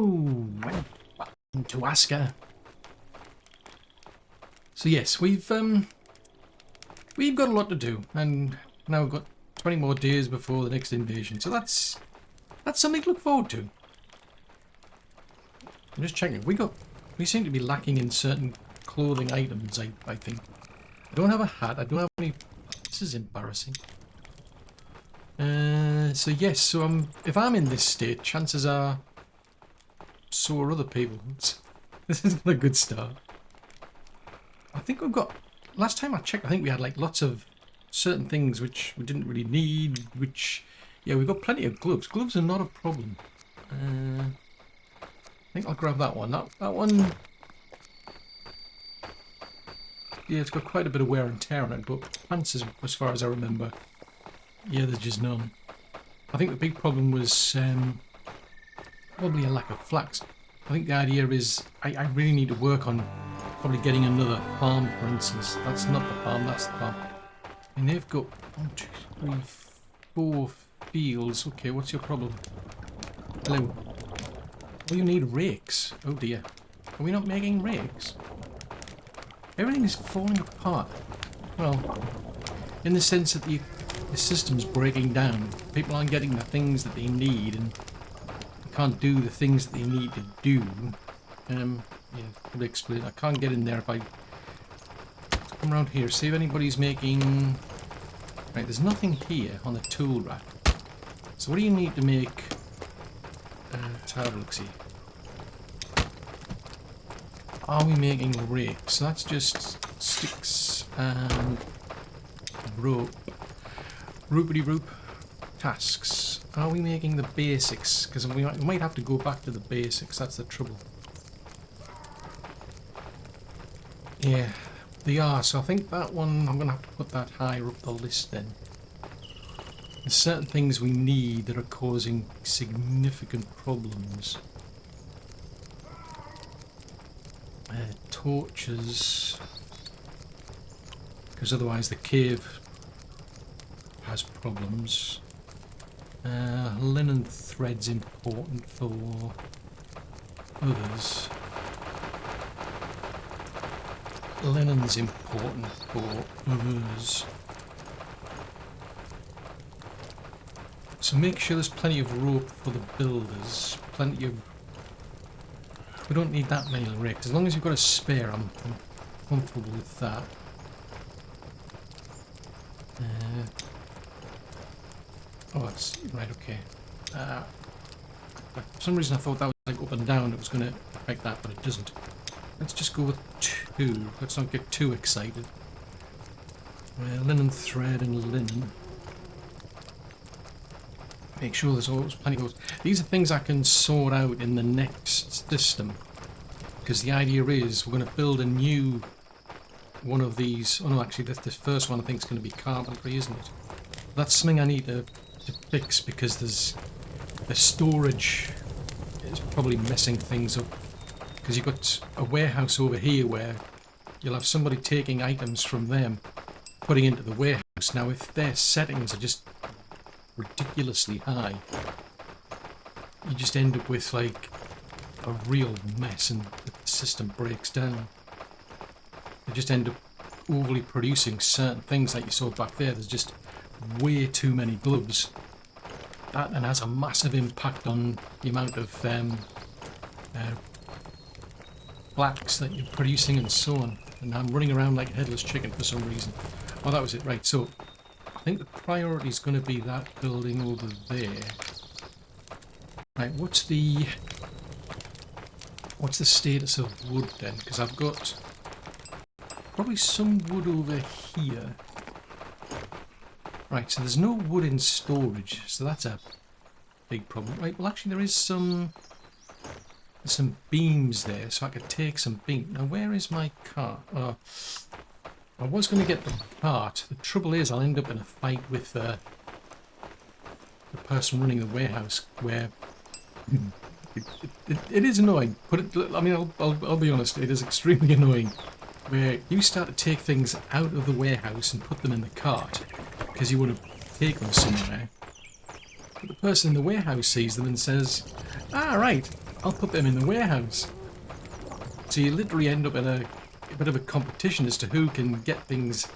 Hello, and welcome to Aska. So yes, we've got a lot to do, and now we've got 20 more days before the next invasion. So that's something to look forward to. I'm just checking. We seem to be lacking in certain clothing items. I think I don't have a hat. I don't have any. This is embarrassing. So yes, so if I'm in this state, chances are so are other people. This is not a good start. I think we've got, last time I checked, I think we had like lots of certain things which we didn't really need, which, yeah, we've got plenty of gloves. Gloves are not a problem. I think I'll grab that one. That one, yeah, it's got quite a bit of wear and tear on it, but pants, as far as I remember, yeah, there's just none. I think the big problem was probably a lack of flax. I think the idea is I really need to work on probably getting another farm, for instance. That's not the farm, that's the farm. And they've got 1, 2, 3, 4 fields. Okay, what's your problem? Hello. Oh, you need rakes. Oh dear. Are we not making rakes? Everything is falling apart. Well, in the sense that the system's breaking down. People aren't getting the things that they need, and they can't do the things that they need to do. Yeah, I'll explain. I can't get in there if I come around here. See if anybody's making. Right, there's nothing here on the tool rack. So what do you need to make? Let's have a look. See. Are we making rakes? So that's just sticks and rope. Roopity roop. Tasks. Are we making the basics? Because we might have to go back to the basics. That's the trouble. Yeah, they are. So I think that one, I'm going to have to put that higher up the list then. There's certain things we need that are causing significant problems. Torches. Because otherwise the cave has problems. Linen thread's important for others. Linen's important for others. So make sure there's plenty of rope for the builders. Plenty of... We don't need that many rakes. As long as you've got a spare, I'm comfortable with that. Oh, that's... Right, okay. For some reason I thought that was like up and down. It was going to affect that, but it doesn't. Let's just go with 2. Let's not get too excited. Linen thread and linen. Make sure there's always plenty of those. These are things I can sort out in the next system. Because the idea is we're going to build a new one of these. Oh no, actually this first one I think is going to be carpentry, isn't it? That's something I need to fix because the storage is probably messing things up. Because you've got a warehouse over here where you'll have somebody taking items from them, putting into the warehouse. Now if their settings are just ridiculously high, you just end up with like a real mess and the system breaks down. You just end up overly producing certain things like you saw back there. There's just way too many gloves. That and has a massive impact on the amount of flax that you're producing and so on. And I'm running around like a headless chicken for some reason. Oh, that was it. Right, so I think the priority is going to be that building over there. Right, what's the status of wood then? Because I've got probably some wood over here. Right, so there's no wood in storage, so that's a big problem. Right, well actually there is some beams there, so I could take some beams. Now where is my cart? I was going to get the cart. The trouble is I'll end up in a fight with the person running the warehouse where it is annoying. I mean, I'll be honest, it is extremely annoying where you start to take things out of the warehouse and put them in the cart because you want to take them somewhere. But the person in the warehouse sees them and says, "Ah, right, I'll put them in the warehouse. So you literally end up in a bit of a competition as to who can get things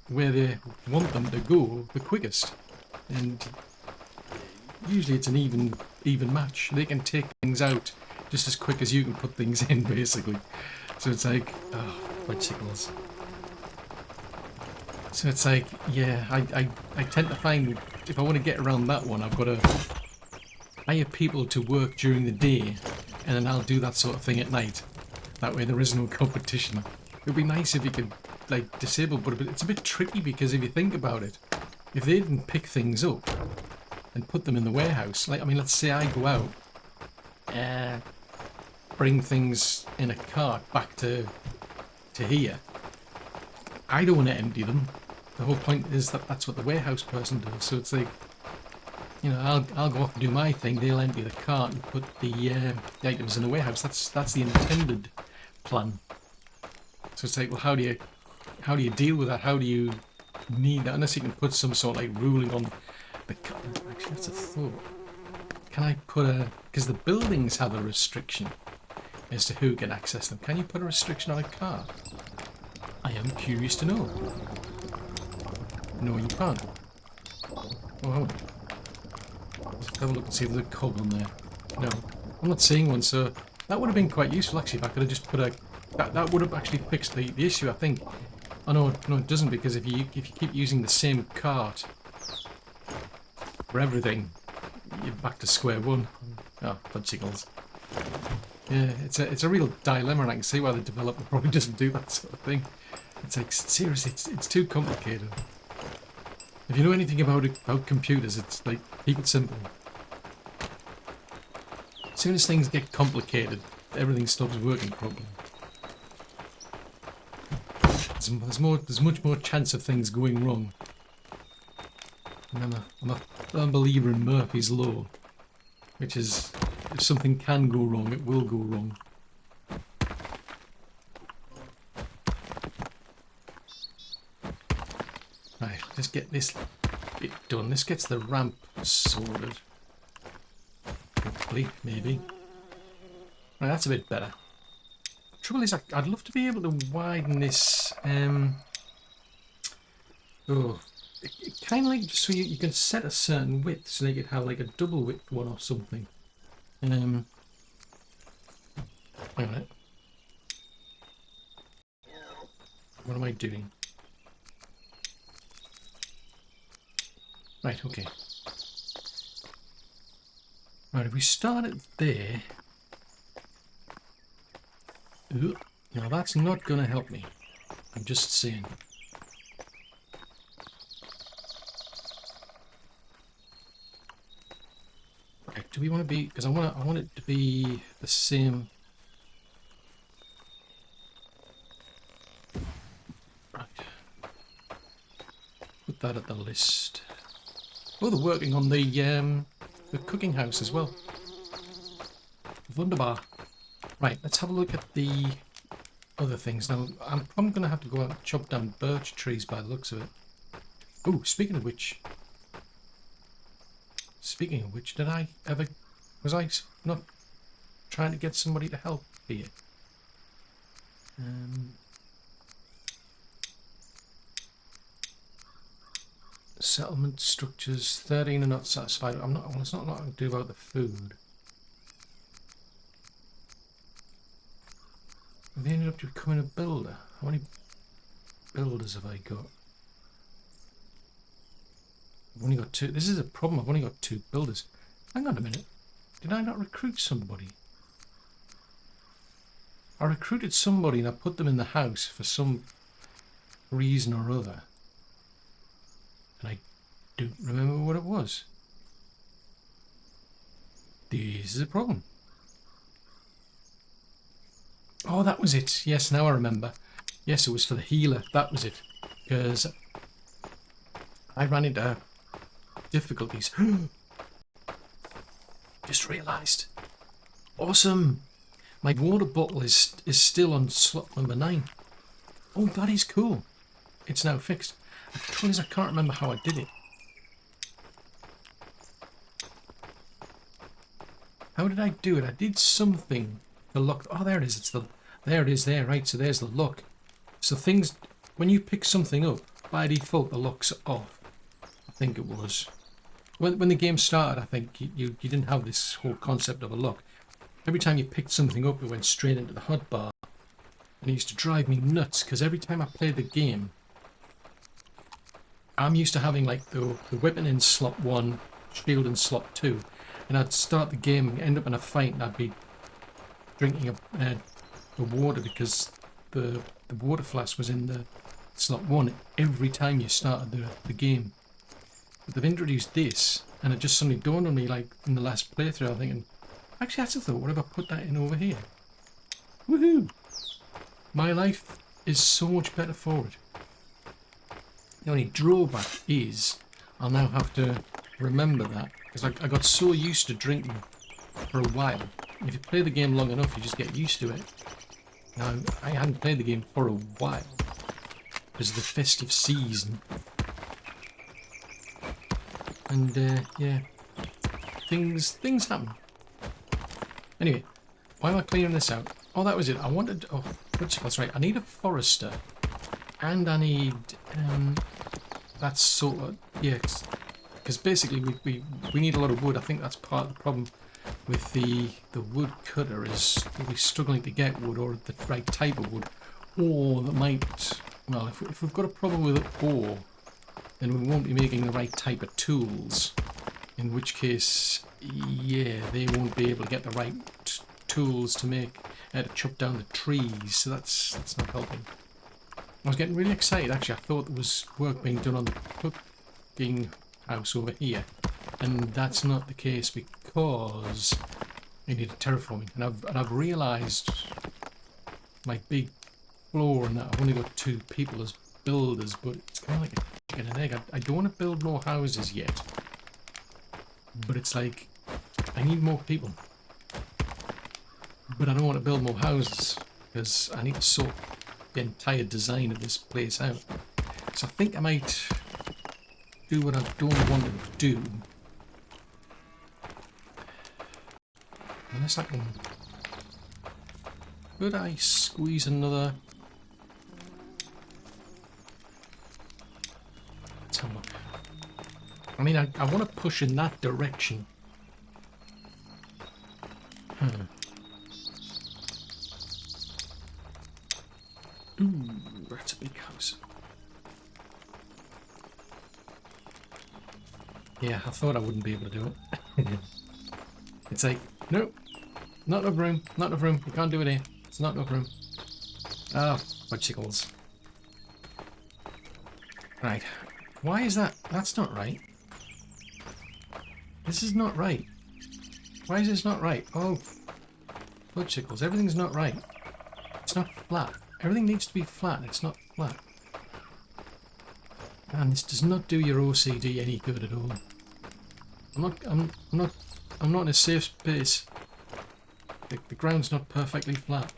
where they want them to go the quickest. And usually it's an even match. They can take things out just as quick as you can put things in, basically. So it's like, oh, bicycles. So it's like, yeah, I tend to find if I want to get around that one, I've got to hire people to work during the day, and then I'll do that sort of thing at night. That way there is no competition. It would be nice if you could, like, disable, but it's a bit tricky because if you think about it, if they didn't pick things up and put them in the warehouse, like, I mean, let's say I go out, bring things in a cart back to here. I don't want to empty them. The whole point is that that's what the warehouse person does. So it's like, you know, I'll go off and do my thing. They'll empty the cart and put the items in the warehouse. That's the intended plan. So it's like, well, how do you deal with that? How do you need that? Unless you can put some sort of like ruling on the cart. Actually, that's a thought. Can I put a? Because the buildings have a restriction as to who can access them. Can you put a restriction on a cart? I am curious to know. No, you can't. Oh, let's have a look and see if there's a cog on there. No, I'm not seeing one, so that would have been quite useful actually if I could have just put a... That would have actually fixed the issue, I think. Oh no, it doesn't, because if you keep using the same cart for everything, you're back to square one. Oh, fudgicles. Yeah, it's a real dilemma, and I can see why the developer probably doesn't do that sort of thing. It's like, seriously, it's too complicated. If you know anything about computers, it's like, keep it simple. As soon as things get complicated, everything stops working properly. There's much more chance of things going wrong. And I'm a firm believer in Murphy's Law, which is, if something can go wrong, it will go wrong. Right, let's get this bit done. This gets the ramp sorted. Hopefully, maybe. Right, that's a bit better. The trouble is, I'd love to be able to widen this. Oh, kind of like just so you can set a certain width, so you could have like a double width one or something. Wait a minute. What am I doing? Right, okay. Right, if we start it there... Ooh, now that's not going to help me. I'm just saying. Right, do we want to be... Because I want it to be the same... Right. Put that at the list. Oh, they're working on the cooking house as well. Wunderbar. Right, let's have a look at the other things. Now, I'm probably going to have to go out and chop down birch trees by the looks of it. Oh, speaking of which, did I ever... Was I not trying to get somebody to help here? Settlement structures, 13 are not satisfied. It's not a lot to do about the food. Have they ended up becoming a builder? How many builders have I got? I've only got 2. This is a problem. I've only got 2 builders. Hang on a minute. Did I not recruit somebody? I recruited somebody and I put them in the house for some reason or other. And I don't remember what it was. This is a problem. Oh, that was it. Yes, now I remember. Yes, it was for the healer. That was it. Because I ran into difficulties. Just realised. Awesome. My water bottle is still on slot number 9. Oh, that is cool. It's now fixed. The trouble is I can't remember how I did it. How did I do it? I did something to lock. Oh, there it is. There it is there, right? So there's the lock. So things, when you pick something up, by default the lock's off. I think it was. When the game started, I think you didn't have this whole concept of a lock. Every time you picked something up, it went straight into the hotbar. And it used to drive me nuts, because every time I played the game, I'm used to having like the weapon in slot 1, shield in slot 2. And I'd start the game and end up in a fight, and I'd be drinking the water because the water flask was in the slot 1 every time you started the game. But they've introduced this, and it just suddenly dawned on me, like in the last playthrough, I'm thinking, actually that's a thought, what if I put that in over here? Woohoo! My life is so much better for it. The only drawback is I'll now have to remember that, because I got so used to drinking for a while. If you play the game long enough, you just get used to it. Now, I hadn't played the game for a while because of the festive season. And, yeah, things happen. Anyway, why am I clearing this out? Oh, that was it. I wanted... Oh, that's right. I need a forester. And I need... that's sort of... Yeah, because basically we need a lot of wood. I think that's part of the problem with the wood cutter, is we're struggling to get wood, or the right type of wood. Or that might... Well, if we've got a problem with ore, then we won't be making the right type of tools. In which case, yeah, they won't be able to get the right tools to make... to chop down the trees, so that's not helping. I was getting really excited, actually. I thought there was work being done on the cooking house over here, and that's not the case because I needed terraforming, and I've realised my big flaw in that I've only got 2 people as builders, but it's kind of like a chicken and egg. I don't want to build more houses yet, but it's like I need more people, but I don't want to build more houses because I need to sort the entire design of this place out. So I think I might do what I don't want to do. Unless I can... Could I squeeze another... Let's have a look. I mean, I want to push in that direction. Ooh, that's a big house. Yeah, I thought I wouldn't be able to do it. It's like, nope, not enough room, not enough room. You can't do it here. It's not enough room. Ah, fudgesicles. Right. Why is that? That's not right. This is not right. Why is this not right? Oh, fudgesicles. Everything's not right. It's not flat. Everything needs to be flat. It's not flat. And this does not do your OCD any good at all. I'm not in a safe space. The ground's not perfectly flat.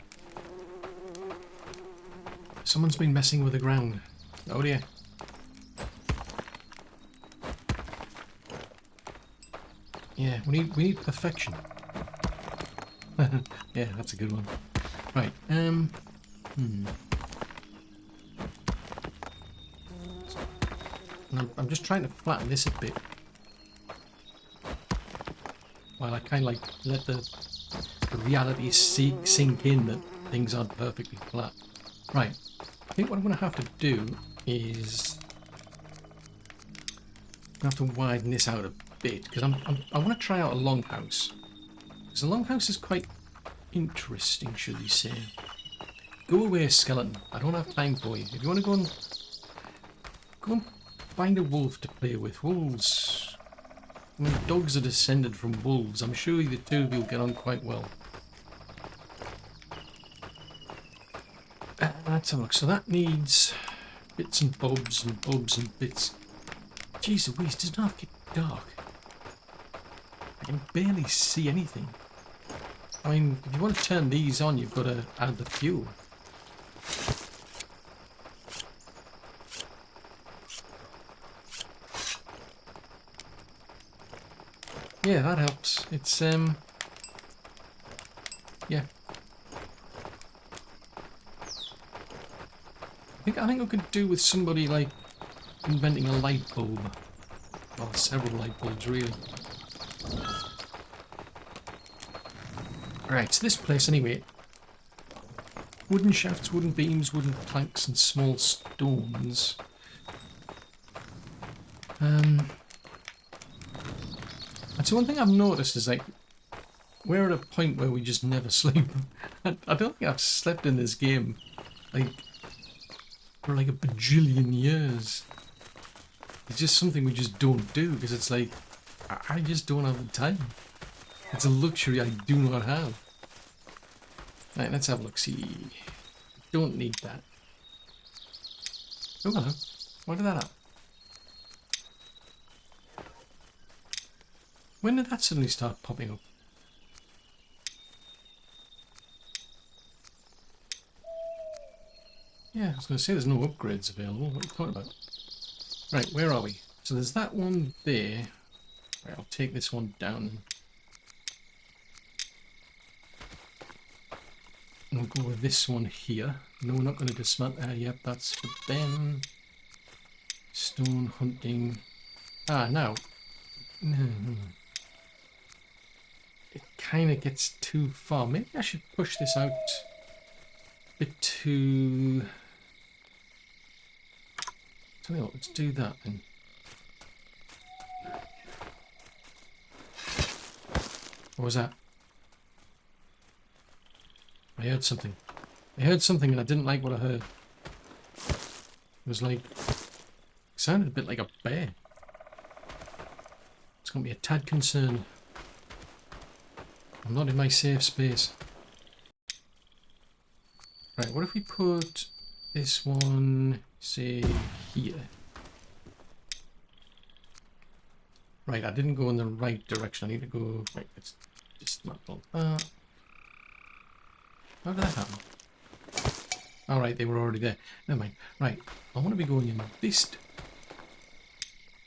Someone's been messing with the ground. Oh dear. Yeah, we need perfection. Yeah, that's a good one. Right, I'm just trying to flatten this a bit. While I kind of like let the reality sink in that things aren't perfectly flat. Right, I think what I'm going to have to do is I have to widen this out a bit, because I want to try out a longhouse. Because a longhouse is quite interesting, should we say. Go away, skeleton. I don't have time for you. If you want to go and find a wolf to play with. Wolves. I mean, dogs are descended from wolves. I'm sure the two of you will get on quite well. Let's have a look. So that needs bits and bobs and bits. Jeez Louise, it does not get dark. I can barely see anything. I mean, if you want to turn these on, you've got to add the fuel. Yeah, that helps. It's Yeah. I think I could do with somebody like inventing a light bulb. Well, several light bulbs really. Right, so this place anyway. Wooden shafts, wooden beams, wooden planks and small stones. And so one thing I've noticed is like we're at a point where we just never sleep. I don't think I've slept in this game like for like a bajillion years. It's just something we just don't do because it's like I just don't have the time. It's a luxury I do not have. Right, let's have a look. See, don't need that. Oh hello, what did that happen? When did that suddenly start popping up? Yeah, I was going to say there's no upgrades available. What are you talking about? Right, where are we? So there's that one there. Right, I'll take this one down. And we'll go with this one here. No, we're not going to dismantle. Yep, that's for them. Stone hunting. Ah, now. It kind of gets too far. Maybe I should push this out a bit too... Tell me what, let's do that then. What was that? I heard something. I heard something and I didn't like what I heard. It was like... It sounded a bit like a bear. It's going to be a tad concerned. I'm not in my safe space. Right, what if we put this one, say, here? Right, I didn't go in the right direction. I need to go... Right, let's dismantle that. How did that happen? Alright, they were already there. Never mind. Right, I want to be going in this...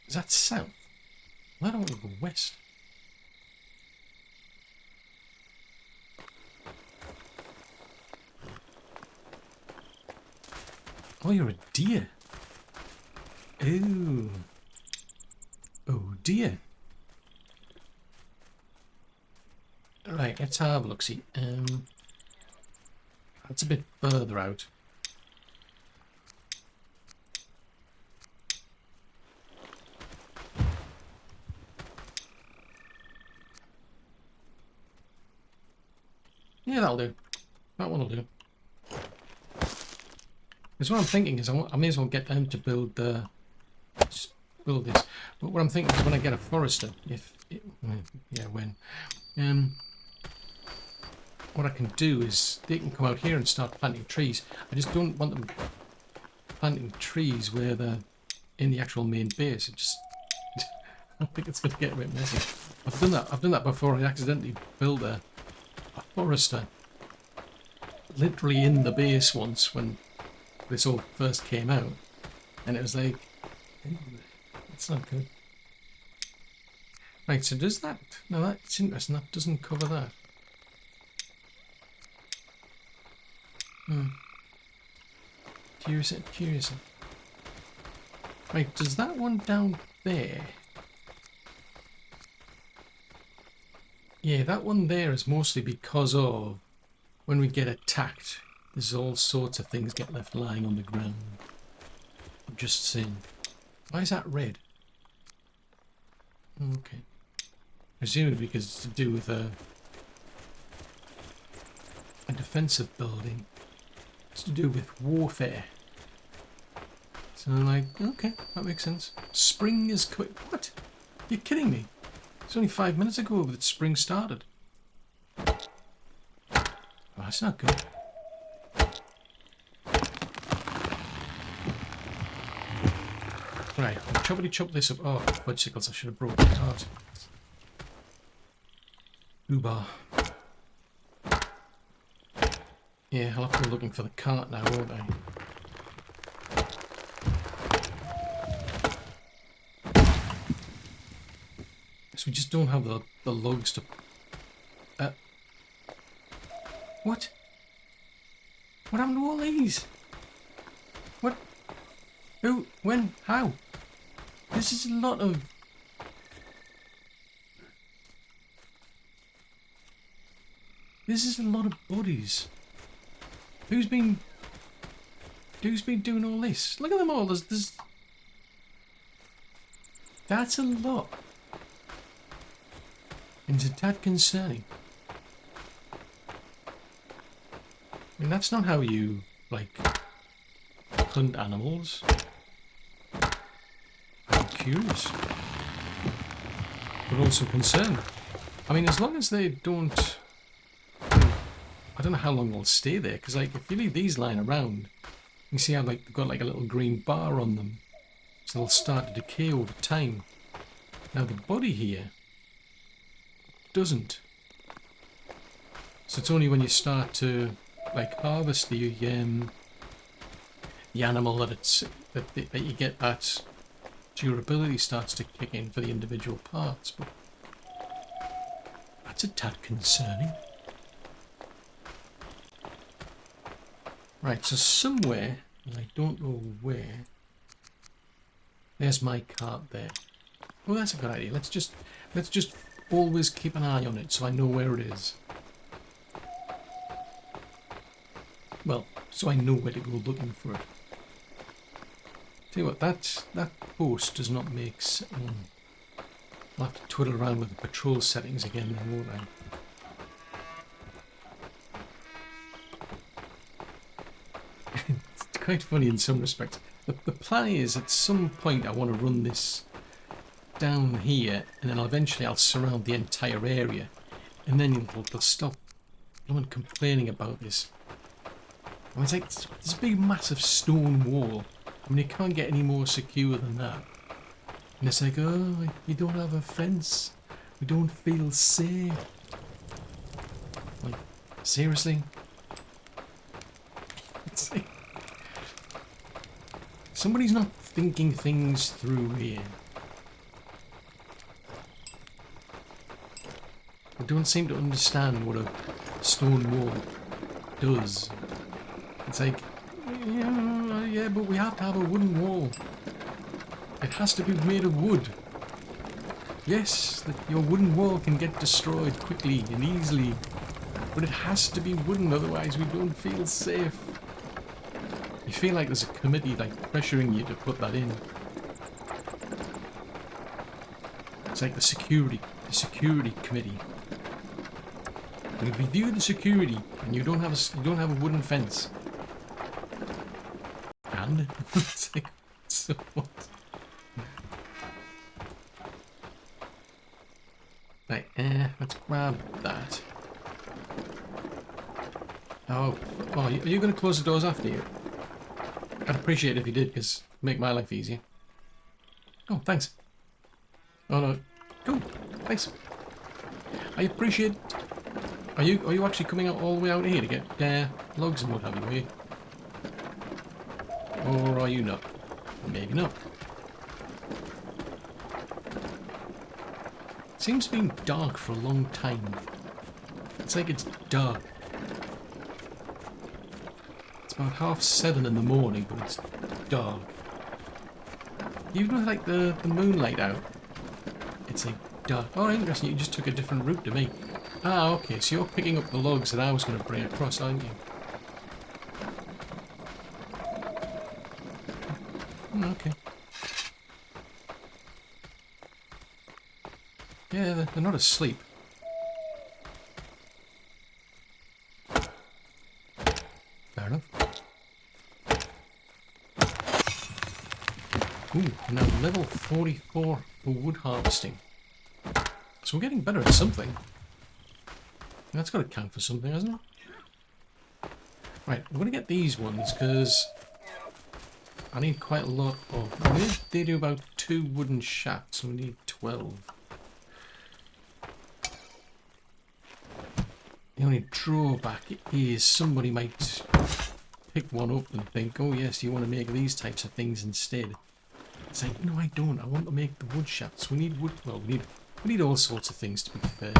Is that south? Well, I don't want to go west. Oh, you're a deer. Ooh. Oh, dear. Right, let's have a look-see. That's a bit further out. Yeah, that'll do. That one will do. Because what I'm thinking is I may as well get them to build the... Just build this. But what I'm thinking is when I get a forester, what I can do is they can come out here and start planting trees. I just don't want them planting trees where they're in the actual main base. It just... I think it's going to get a bit messy. I've done that before. I accidentally built a forester literally in the base once when this all first came out, and it was like, it's not good. Right, so does that... No, that's interesting. That doesn't cover that. Curious. Right, does that one down there... Yeah, that one there is mostly because of when we get attacked, there's all sorts of things get left lying on the ground. I'm just saying. Why is that red? Okay. Presumably because it's to do with a defensive building. It's to do with warfare. So I'm like, okay, that makes sense. Spring is quick. What? You're kidding me? It's only 5 minutes ago that spring started. Oh, that's not good. Right, I'll choppity chop this up. Oh, fudgesicles, I should have brought the cart. Uber. Yeah, I'll have to go looking for the cart now, won't I? So we just don't have the logs to... What? What happened to all these? What? Who? When? How? This is a lot of... This is a lot of bodies. Who's been doing all this? Look at them all. There's... That's a lot. And it's a tad concerning. I mean, that's not how you, like, hunt animals. I'm curious. But also concerned. I mean, as long as they don't... I don't know how long they'll stay there, because, like, if you leave these lying around, you see how, like, they've got, like, a little green bar on them. So they'll start to decay over time. Now, the body here doesn't. So it's only when you start to, like, harvest the animal that you get that durability starts to kick in for the individual parts. But that's a tad concerning. Right, so somewhere, and I don't know where, there's my cart there. Oh, that's a good idea. Let's just always keep an eye on it so I know where it is. Well, so I know where to go looking for it. Tell you what, that post does not make sense. I'll have to twiddle around with the patrol settings again then, won't I? It's quite funny in some respects. The plan is, at some point I want to run this down here, and then eventually I'll surround the entire area, and then they'll stop complaining about this. I mean, it's like this big massive stone wall. I mean, it can't get any more secure than that. And it's like, oh, you don't have a fence. We don't feel safe. Like, seriously? It's like... Somebody's not thinking things through here. I don't seem to understand what a stone wall does. It's like, yeah, but we have to have a wooden wall. It has to be made of wood. Yes, your wooden wall can get destroyed quickly and easily, but it has to be wooden, otherwise we don't feel safe. You feel like there's a committee like pressuring you to put that in. It's like the security committee. We review the security, and you don't have a wooden fence. And it's like, so what? Right, let's grab that. Oh, are you going to close the doors after you? I'd appreciate it if you did, because it'd make my life easier. Oh, thanks. Oh no, cool, thanks. I appreciate. Are you actually coming out all the way out here to get logs and what have you? Are you? Or are you not? Maybe not. It seems to be dark for a long time. It's like it's dark. It's about 7:30 in the morning, but it's dark. Even with like the moonlight out, it's like dark. Oh, interesting, you just took a different route to me. Ah, okay, so you're picking up the logs that I was going to bring across, aren't you? Okay. Yeah, they're not asleep. Fair enough. Ooh, now level 44 for wood harvesting. So we're getting better at something. That's got to count for something, hasn't it? Right, I'm going to get these ones because I need quite a lot of... They do about 2 wooden shafts, so we need 12. The only drawback is somebody might pick one up and think, oh yes, you want to make these types of things instead. It's like, no, I don't. I want to make the wood shafts. We need wood. Well, we need all sorts of things, to be fair.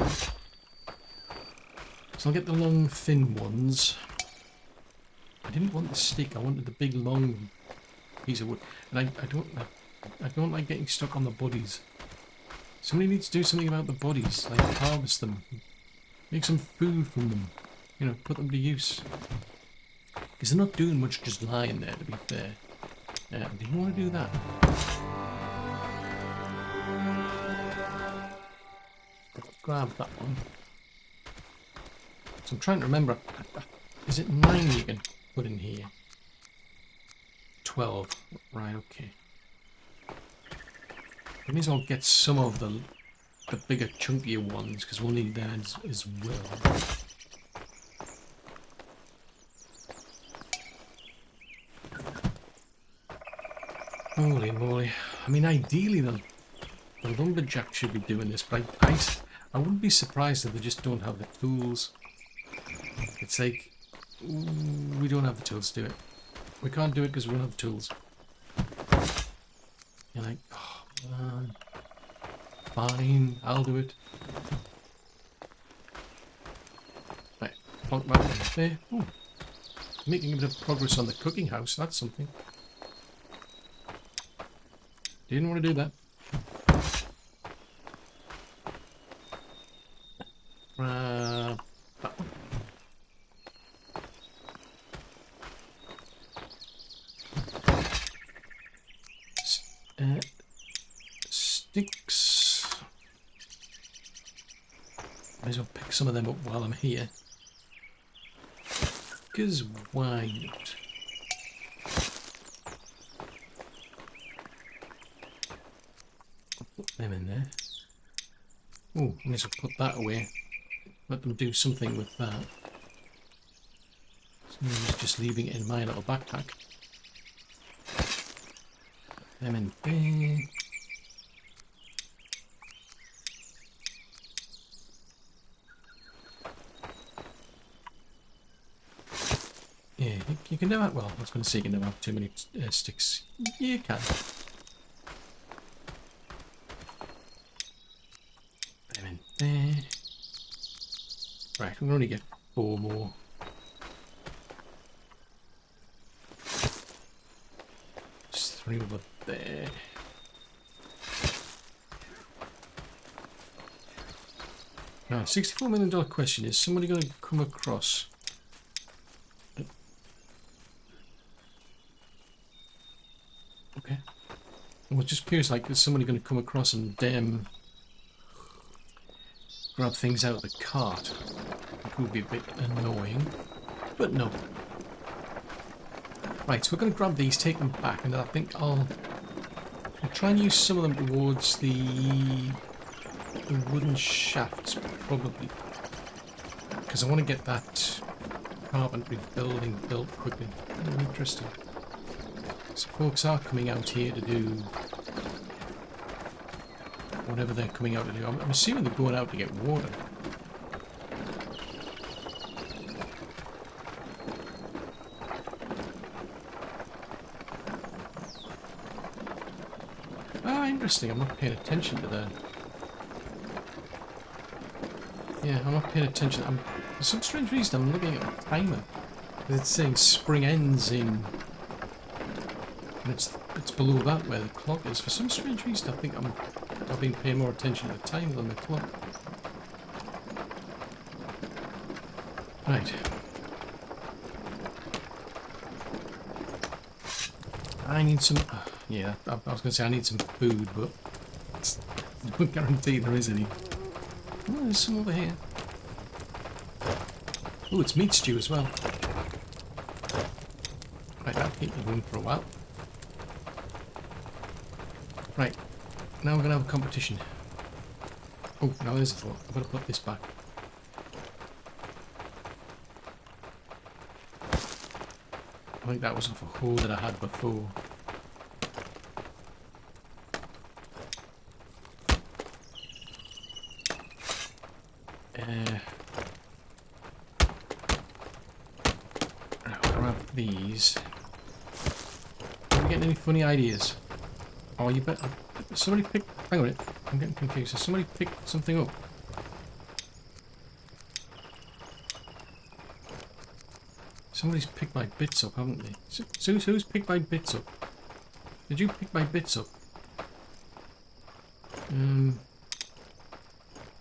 So I'll get the long, thin ones. I didn't want the stick. I wanted the big, long piece of wood. And I don't like getting stuck on the bodies. Somebody needs to do something about the bodies, like harvest them, make some food from them, you know, put them to use. Because they're not doing much just lying there, to be fair. Do you want to do that? Grab that one. So I'm trying to remember, is it 9 you can put in here? 12, right, okay. I may as well get some of the bigger, chunkier ones, because we'll need that as well. Holy moly. I mean, ideally the lumberjack should be doing this, but I wouldn't be surprised if they just don't have the tools. It's like, we don't have the tools to do it. We can't do it because we don't have the tools. You're like, oh man, fine, I'll do it. Right, plonk that there. Ooh, making a bit of progress on the cooking house, that's something. Didn't want to do that. That one. Sticks. Might as well pick some of them up while I'm here. Because why not? Put them in there. Oh, I may as well put that away. Let them do something with that. So just leaving it in my little backpack. Put them in there. Yeah, you can never. Well, I was going to say you can never have too many sticks. Yeah, you can. Put them in there. Right, we can only get 4 more. Just 3 over there. Now, $64 million question: is somebody going to come across? Okay. I was just curious, like, is somebody going to come across and grab things out of the cart? It would be a bit annoying, but no. Right, so we're going to grab these, take them back, and I think I'll try and use some of them towards the wooden shafts, probably, because I want to get that carpentry building built quickly. Oh, interesting. So folks are coming out here to do whatever they're coming out to do. I'm assuming they're going out to get water. Ah, interesting. I'm not paying attention to that. Yeah, I'm not paying attention. For some strange reason, I'm looking at the timer. It's saying spring ends in... And it's below that where the clock is. For some strange reason, I think I've been paying more attention to the time than the clock. Right. I need some... Yeah, I was going to say I need some food, but I don't guarantee there is any. Oh, there's some over here. Oh, it's meat stew as well. Right, that'll keep me going for a while. Right, now we're going to have a competition. Oh, now there's a thought. I've got to put this back. I think that was off a hole that I had before. I'll grab these. Are we getting any funny ideas? Oh, you bet. Somebody picked... Hang on a minute. I'm getting confused. So somebody picked something up. Somebody's picked my bits up, haven't they? Who's picked my bits up? Did you pick my bits up?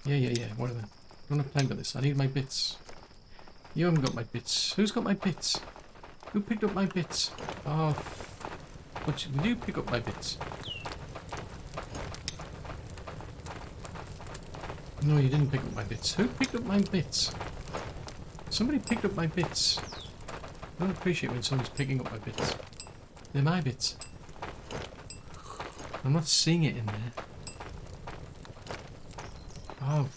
Yeah, whatever. I don't have time for this. I need my bits. You haven't got my bits. Who's got my bits? Who picked up my bits? Oh, did you pick up my bits? No, you didn't pick up my bits. Who picked up my bits? Somebody picked up my bits. I don't appreciate when someone's picking up my bits. They're my bits. I'm not seeing it in there. Oh.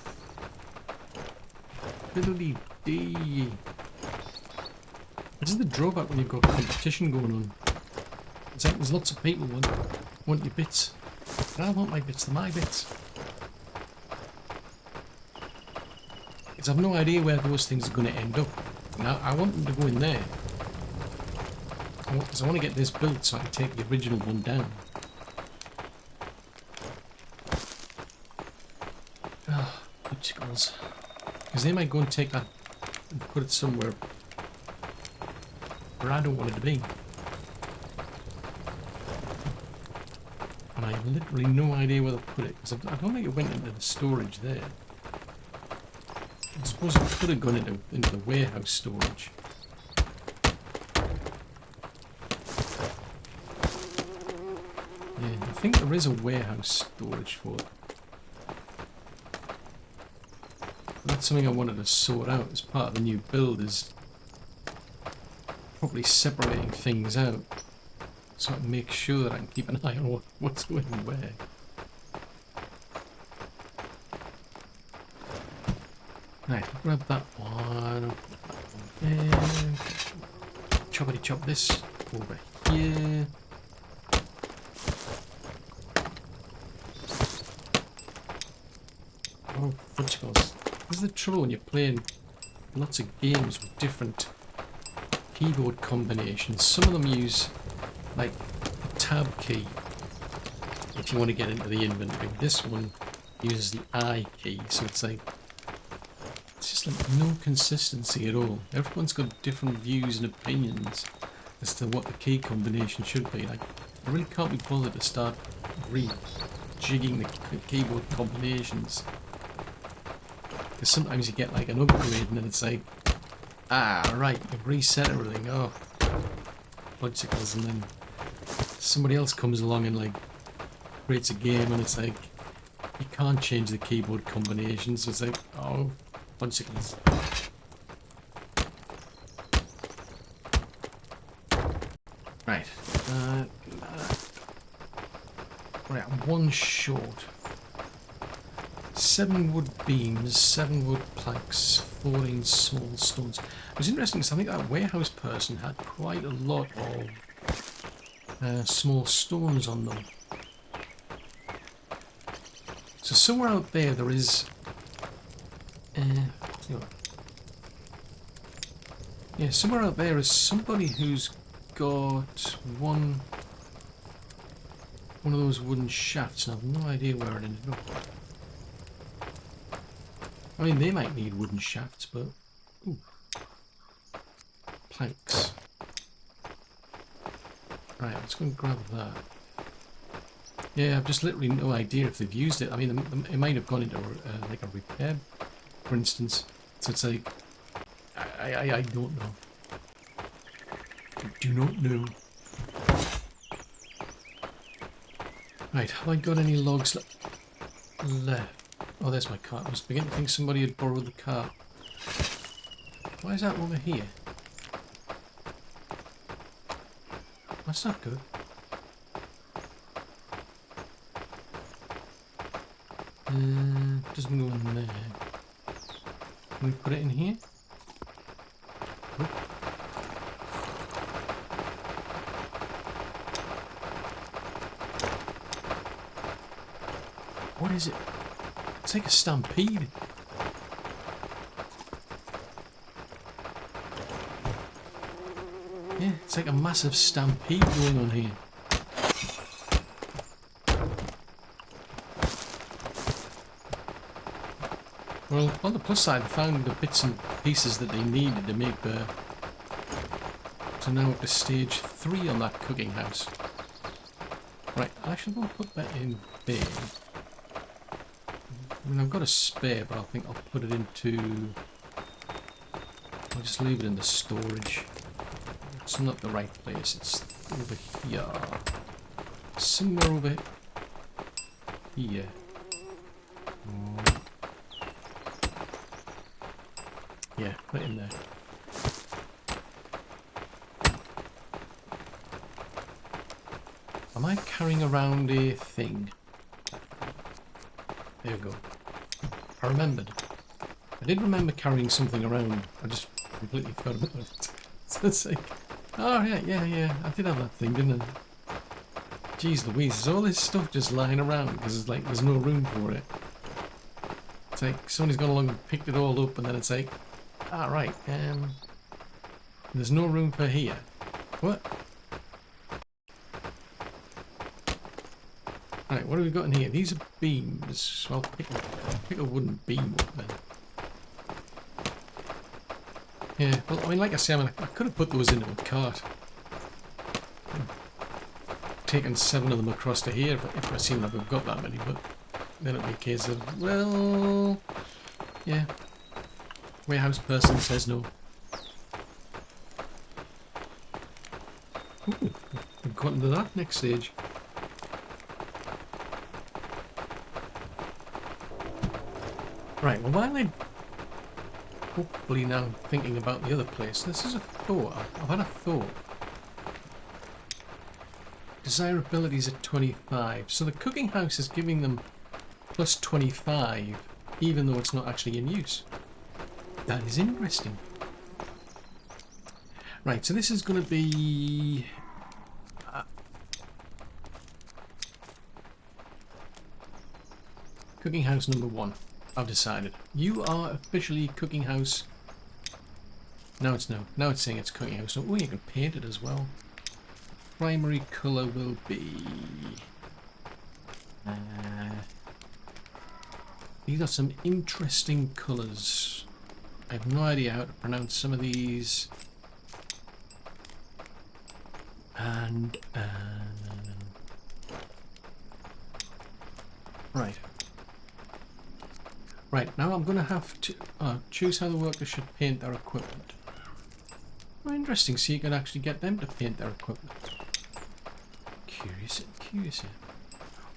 Fiddly dee. This is the drawback when you've got competition going on. It's like there's lots of people want your bits. But I don't want my bits, they're my bits. Because I've no idea where those things are going to end up. Now, I want them to go in there. Because I want to get this built so I can take the original one down. Ah, obstacles. Because they might go and take that and put it somewhere where I don't want it to be. And I have literally no idea where to put it. Because I don't think it went into the storage there. I suppose it could have gone into the warehouse storage. Yeah, I think there is a warehouse storage for it. That's something I wanted to sort out as part of the new build, is probably separating things out so I can make sure that I can keep an eye on what's going where. Right, I'll grab that one, I'll put that one there. Choppity chop this over here. Oh, fudgicles. This is the trouble when you're playing lots of games with different keyboard combinations. Some of them use like the tab key if you want to get into the inventory. This one uses the I key, so it's like it's just like no consistency at all. Everyone's got different views and opinions as to what the key combination should be. Like, I really can't be bothered to start rejigging the keyboard combinations. Because sometimes you get like an upgrade and then it's like, ah, right, you've reset everything. Oh, fudgicles, and then somebody else comes along and like creates a game and it's like, you can't change the keyboard combinations. So it's like, oh, fudgicles. Right. Right, I'm one short. 7 wood beams, 7 wood planks, 14 small stones. It was interesting because I think that warehouse person had quite a lot of small stones on them. So somewhere out there is... yeah, somewhere out there is somebody who's got one of those wooden shafts, and I have no idea where it ended up. I mean, they might need wooden shafts, but... Ooh. Planks. Right, let's go and grab that. Yeah, I've just literally no idea if they've used it. I mean, it might have gone into like a repair, for instance. So it's like... I don't know. I do not know. Right, have I got any logs left? Oh, there's my cart. I was beginning to think somebody had borrowed the cart. Why is that over here? That's not good. Doesn't go in there. Can we put it in here? Oh. What is it? It's like a stampede. Yeah, it's like a massive stampede going on here. Well, on the plus side, I found the bits and pieces that they needed to make the So now up to stage 3 on that cooking house. Right, I should go put that in there. I mean, I've got a spare, but I think I'll put it into... I'll just leave it in the storage. It's not the right place, it's over here. Somewhere over here. Oh. Yeah, put it in there. Am I carrying around a thing? There we go. I remembered. I did remember carrying something around. I just completely forgot about it. So it's like, oh yeah. I did have that thing, didn't I? Jeez Louise, there's all this stuff just lying around because it's like there's no room for it. It's like somebody's gone along and picked it all up, and then it's like, right, there's no room for here. What? Right, what have we got in here? These are beams. Well, pick a wooden beam up then. Yeah, well, I mean, like I say, I could have put those into a cart. Taken 7 of them across to here if I seem like we've got that many, but then it'd be a case of, well, yeah. Warehouse person says no. Ooh, we've gotten to that next stage. Right, well, while I'm hopefully now thinking about the other place, this is a thought. I've had a thought. Desirability is at 25, so the cooking house is giving them plus 25, even though it's not actually in use. That is interesting. Right, so this is going to be... cooking house number 1. I've decided. You are officially cooking house. Now it's no. Now it's saying it's cooking house. Oh, you can paint it as well. Primary colour will be... these are some interesting colours. I have no idea how to pronounce some of these. And... right. Right, now I'm going to have to choose how the workers should paint their equipment. Oh, interesting, so you can actually get them to paint their equipment. Curious.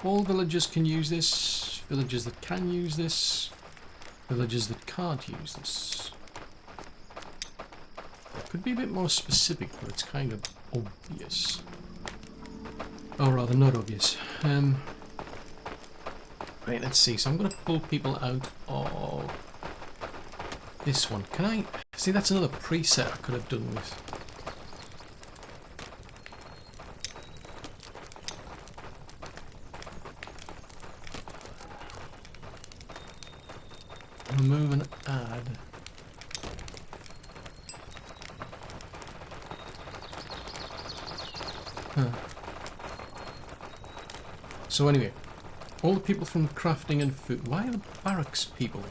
All villagers can use this. Villagers that can use this. Villagers that can't use this. Could be a bit more specific, but it's kind of obvious. Or rather, not obvious. Right, let's see. So I'm going to pull people out of this one. Can I... see, that's another preset I could have done with. Remove and add. Huh. So anyway. All the people from crafting and food. Why are the barracks people?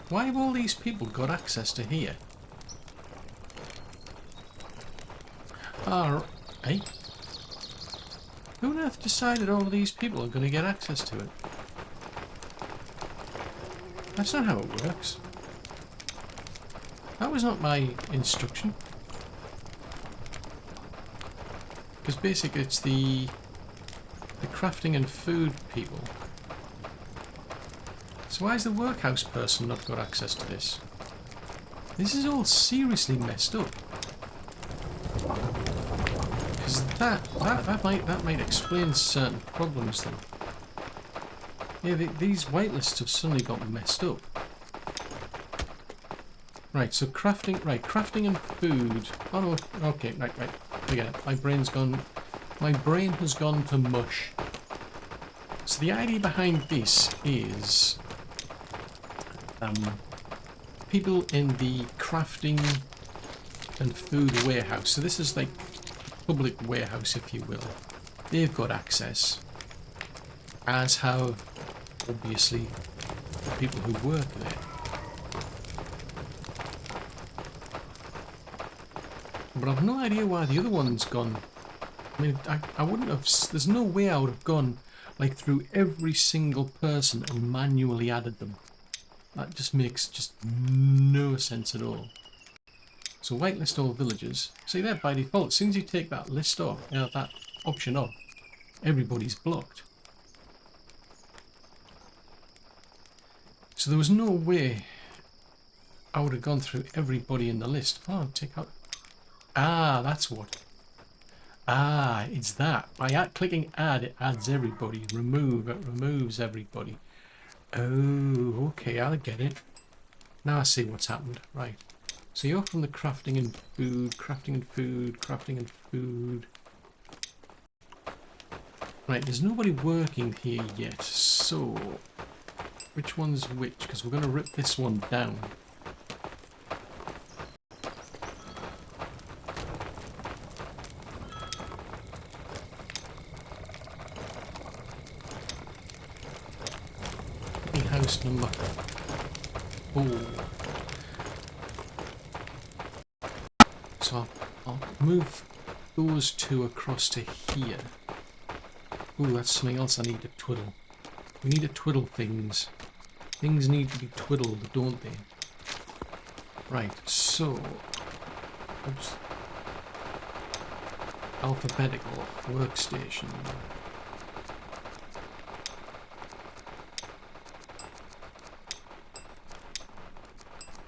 Why have all these people got access to here? Hey? Who on earth decided all of these people are going to get access to it? That's not how it works. That was not my instruction. Because basically it's the crafting and food people. So why has the workhouse person not got access to this? This is all seriously messed up. Because that might explain certain problems then. Yeah, these whitelists have suddenly got messed up. Right, so crafting and food. Oh no, okay, right. Forget it. My brain has gone to mush. So the idea behind this is people in the crafting and food warehouse. So this is like a public warehouse, if you will. They've got access, as have obviously the people who work there. But I've no idea why the other one's gone. I mean, I wouldn't have... There's no way I would have gone, like, through every single person and manually added them. That just makes just no sense at all. So whitelist all villagers. See there, by default, as soon as you take that list off, that option off, everybody's blocked. So there was no way I would have gone through everybody in the list. Oh, take out... Ah, that's what. Ah, it's that. By clicking add, it adds everybody. Remove, it removes everybody. Oh, okay, I get it. Now I see what's happened. Right. So you're from the crafting and food, crafting and food, crafting and food. Right, there's nobody working here yet. So, which one's which? Because we're going to rip this one down. House number 4. So I'll move those two across to here. Ooh, that's something else I need to twiddle. We need to twiddle things. Things need to be twiddled, don't they? Right, so... Oops. Alphabetical workstation.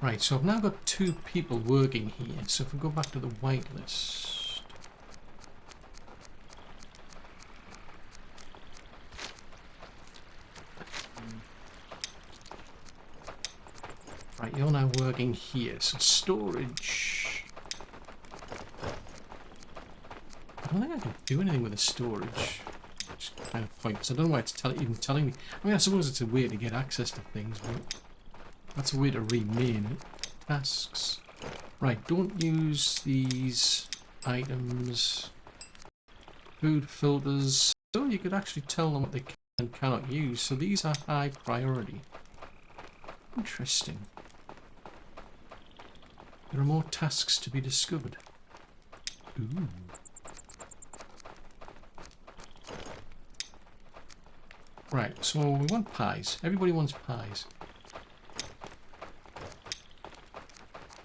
Right, so I've now got 2 people working here. So if we go back to the whitelist. Right, you're now working here. So storage. I don't think I can do anything with the storage. Which is kind of pointless. I don't know why it's even telling me. I mean, I suppose it's a way to get access to things, but... That's a way to rename it. Tasks. Right, don't use these items. Food filters. So you could actually tell them what they can and cannot use. So these are high priority. Interesting. There are more tasks to be discovered. Ooh. Right, so we want pies. Everybody wants pies.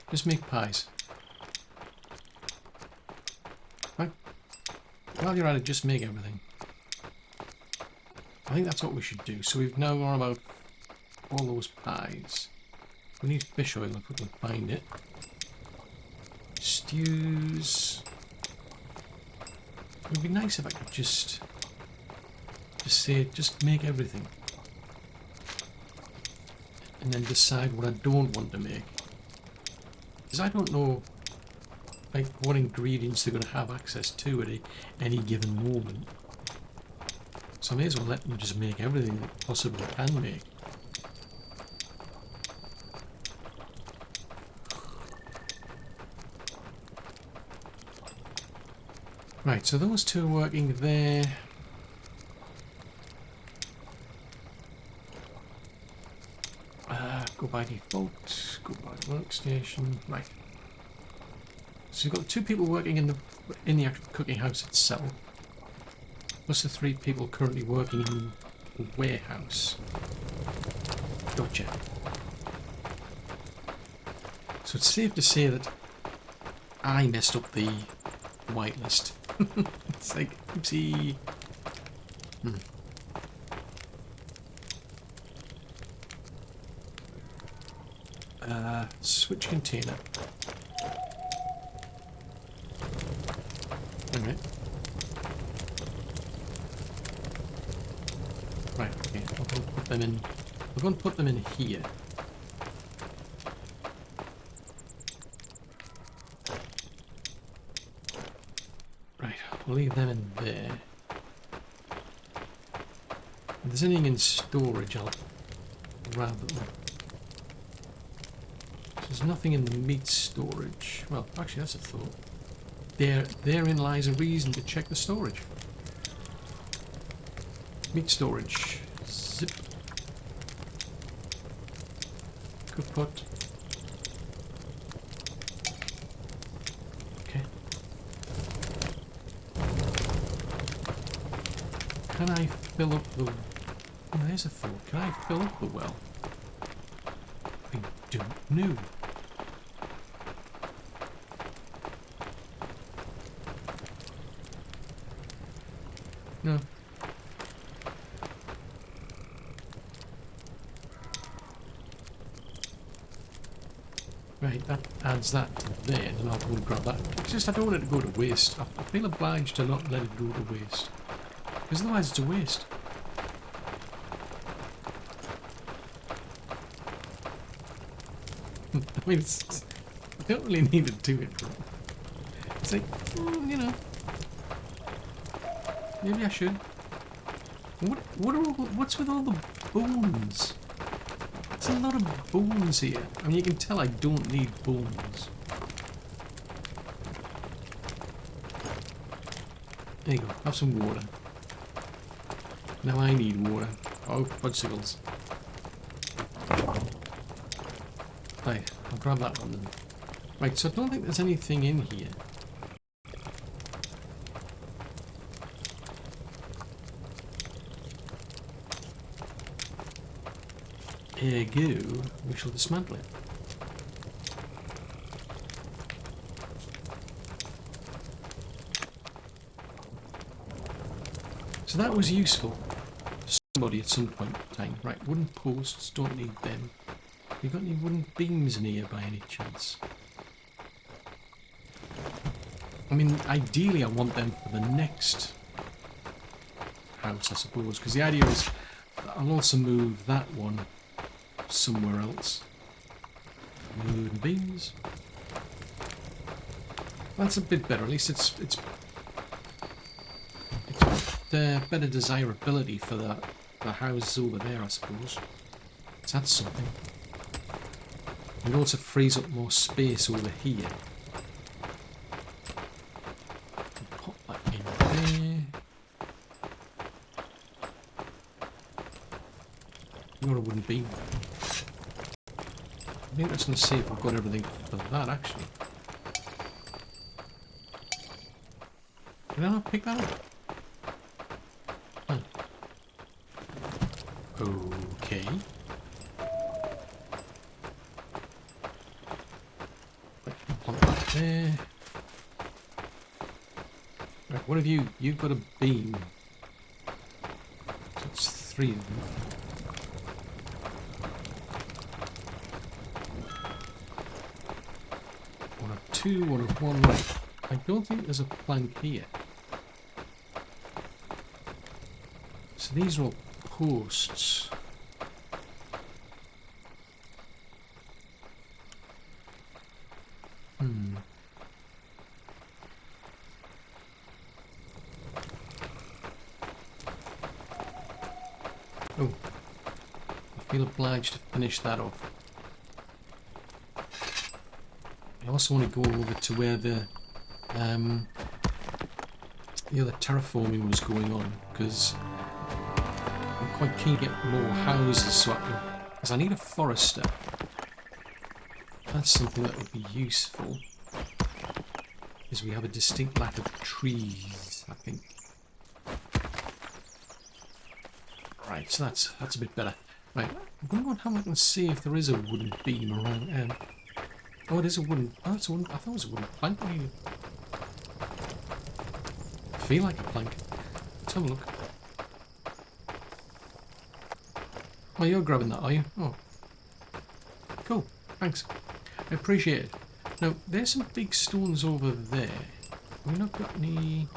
Just make pies. Right. While you're at it, just make everything. I think that's what we should do. So we've now gone about all those pies. We need fish oil if we can find it. Stews. It would be nice if I could just say, just make everything. And then decide what I don't want to make. Because I don't know, like, what ingredients they're going to have access to at any given moment. So I may as well let them just make everything they possibly can make. Right, so those 2 are working there. Go by default, go by workstation, right. So you've got 2 people working in the actual cooking house itself, plus the 3 people currently working in the warehouse. Gotcha. So it's safe to say that I messed up the whitelist. It's like, oopsie. Switch container. Alright. Right, okay. I'll go put them in. We're going to put them in here. Right, we'll leave them in there. If there's anything in storage, I'll grab them. There's nothing in the meat storage. Well, actually, that's a thought. Therein lies a reason to check the storage. Meat storage. Zip. Good put. Okay, can I fill up the... Oh, there's a thought. Can I fill up the well? I don't know. No. Right, that adds that to there, and I'll go and grab that. It's just I don't want it to go to waste. I feel obliged to not let it go to waste. Because otherwise it's a waste. I mean, I don't really need to do it. It's like, you know, maybe I should. What's with all the bones? There's a lot of bones here. I mean, you can tell I don't need bones. There you go. Have some water. Now I need water. Oh, fudgesicles. Right, I'll grab that one then. Right, so I don't think there's anything in here. Ergo, we shall dismantle it. So that was useful to somebody at some point in time. Right, wooden posts, don't need them. You got any wooden beams in here by any chance? I mean, ideally I want them for the next house, I suppose, because the idea is I'll also move that one somewhere else. Wooden beams. That's a bit better. At least it's better desirability for the houses over there, I suppose. So that's something. It also frees up more space over here. Pop that in there. Got a wooden beam. I think that's going to see if we've got everything for that, actually. Did I not pick that up? Huh. Okay. Pop that there. Right, what have you? You've got a beam. So it's 3 of them. One of 2, one of 1. Right. I don't think there's a plank here. So these are all posts. Oh, I feel obliged to finish that off. I also want to go over to where the other terraforming was going on, because I'm quite keen to get more houses so I can, because I need a forester. That's something that would be useful, because we have a distinct lack of trees, I think. Right, so that's a bit better. Right, I'm going to go and have a look and see if there is a wooden beam around. Oh, it is a wooden. Oh, it's a wooden. I thought it was a wooden plank. I feel like a plank. Let's have a look. Oh, you're grabbing that, are you? Oh, cool. Thanks. I appreciate it. Now, there's some big stones over there. Have we not got any?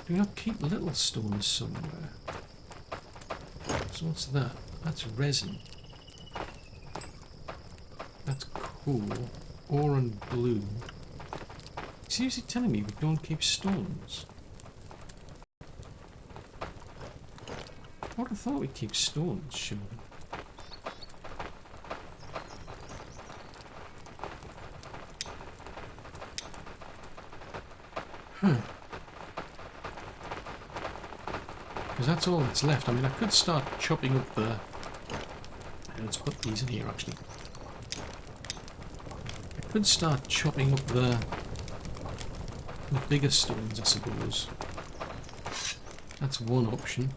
Do we not keep little stones somewhere? So what's that? That's resin. That's cool. Ore and blue. Seriously telling me we don't keep stones? I would have thought we'd keep stones, surely. Because that's all that's left. I mean, I could start chopping up the... Let's put these in here, actually. I could start chopping up the bigger stones, I suppose. That's one option.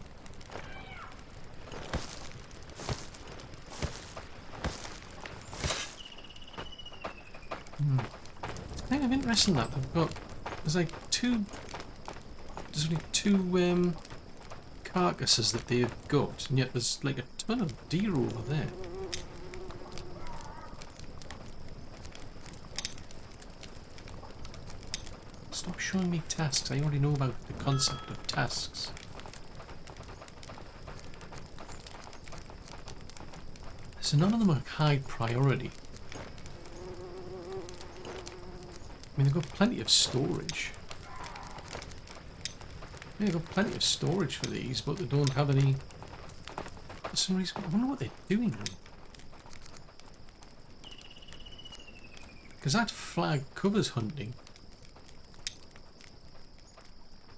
It's kind of interesting that they've got... There's like there's only two carcasses that they've got, and yet there's like a ton of deer over there. Stop showing me tasks. I already know about the concept of tasks. So none of them are high priority. I mean, they've got plenty of storage. Yeah, they've got plenty of storage for these, but they don't have any... For some reason, I wonder what they're doing then. Because that flag covers hunting.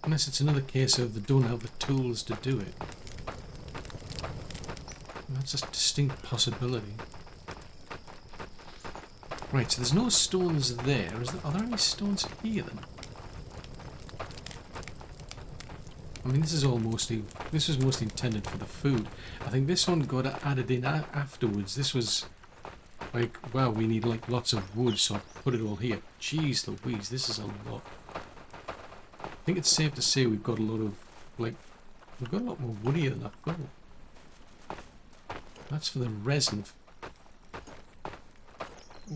Unless it's another case of they don't have the tools to do it. That's a distinct possibility. Right, so there's no stones there. Are there any stones here then? I mean, this was mostly intended for the food. I think this one got added in afterwards. This was like, wow, we need like lots of wood, so I put it all here. Jeez Louise, this is a lot. I think it's safe to say we've got a lot of, like, we've got a lot more wood here than I thought. That's for the resin.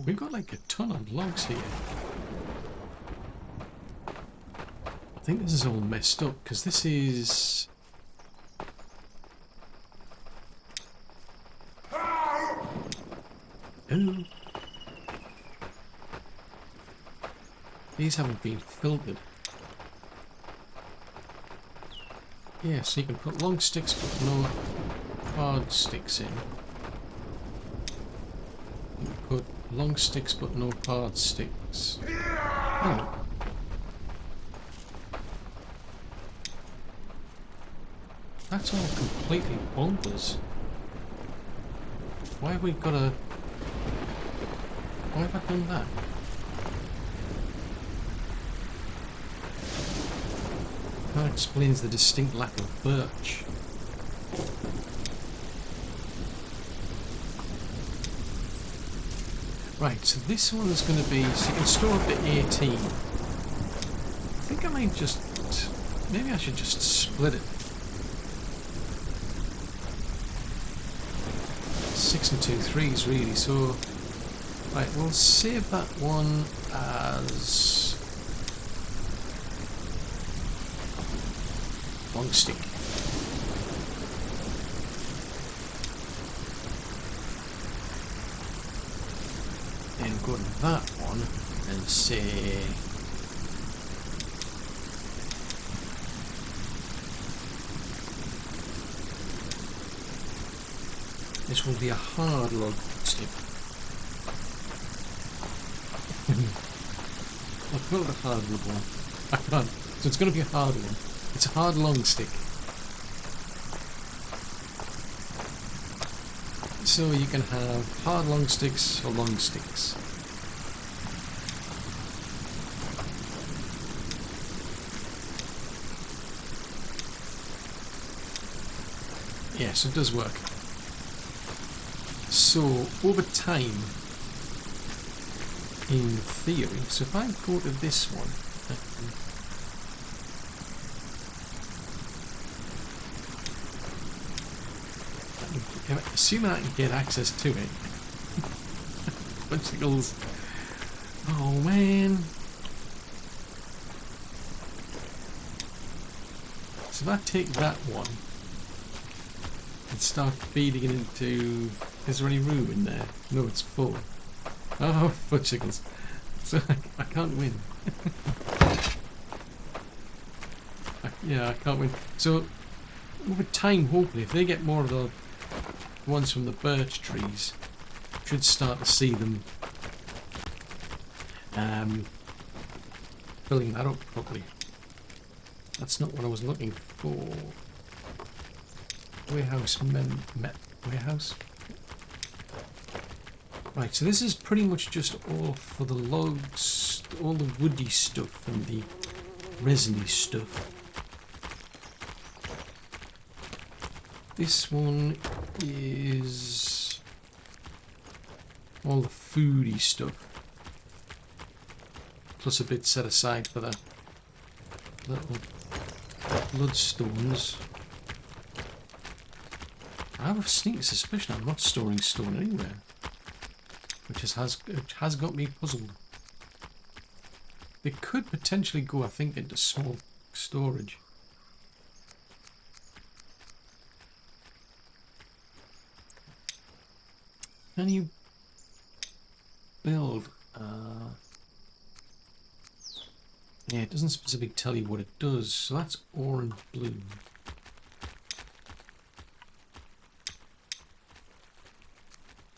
We've got like a ton of logs here. I think this is all messed up because this is... Oh. These haven't been filtered. Yeah, so you can put long sticks but no hard sticks in. You can put long sticks but no hard sticks. Oh. That's all completely bonkers. Why have we got a... Why have I done that? That explains the distinct lack of birch. Right, so this one's going to be... So you can store up to 18. I think I might just... Maybe I should just split it. 6 and 2 3s really, so... Right, we'll save that one as... long stick. Then go to that one and say... This will be a hard log stick. I'll call it a hard log one. I can't. So it's going to be a hard one. It's a hard long stick. So you can have hard long sticks or long sticks. Yes, it does work. So over time, in theory, so if I go to this one, assuming I can get access to it. Bunchicles. Oh man. So if I take that one and start feeding it into... Is there any room in there? No, it's full. Oh, bunchicles. So I can't win. Yeah, I can't win. So over time, hopefully, if they get more of the ones from the birch trees, should start to see them filling that up properly. That's not what I was looking for. Warehouse warehouse. Right, so this is pretty much just all for the logs, all the woody stuff and the resiny stuff. This one is all the foodie stuff, plus a bit set aside for the little bloodstones. I have a sneaky suspicion I'm not storing stone anywhere, which has got me puzzled. They could potentially go, I think, into small storage. Can you build? Yeah, it doesn't specifically tell you what it does, so that's ore and blue.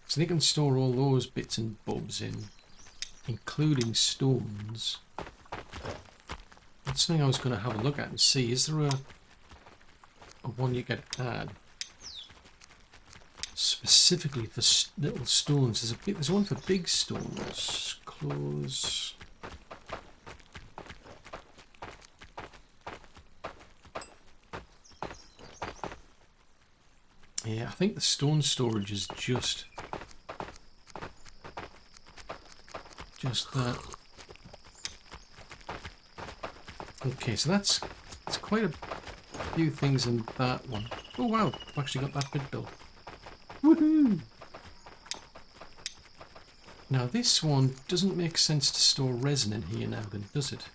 So they can store all those bits and bobs in, including stones. That's something I was going to have a look at and see. Is there a one you could add specifically for little stones? There's one for big stones. Close. Yeah, I think the stone storage is just that. Okay, so that's quite a few things in that one. Oh wow, I've actually got that bit built. Woohoo! Now this one doesn't make sense to store resin in here now, then, does it?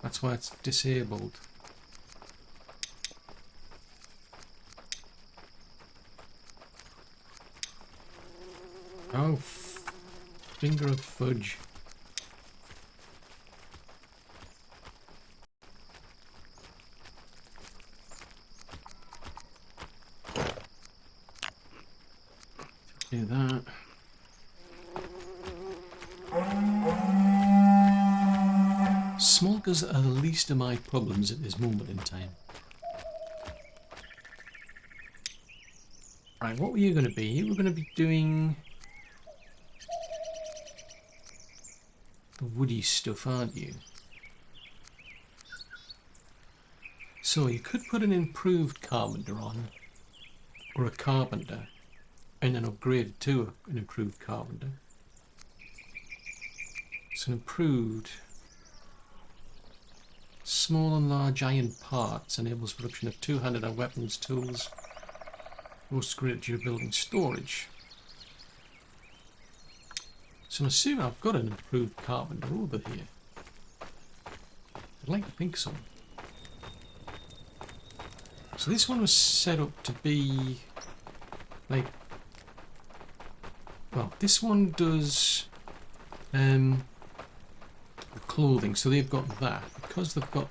That's why it's disabled. Oh, finger of fudge. Do that. Smokers are the least of my problems at this moment in time. Right, what were you going to be? You were going to be doing the woody stuff, aren't you? So you could put an improved carpenter on, or a carpenter, and then upgrade it to an improved carpenter. So an improved small and large iron parts enables production of two-handed and weapons, tools, most great durability and storage. So I assume I've got an improved carpenter over here. I'd like to think so. So this one was set up to be like, well, this one does clothing, so they've got that. Because they've got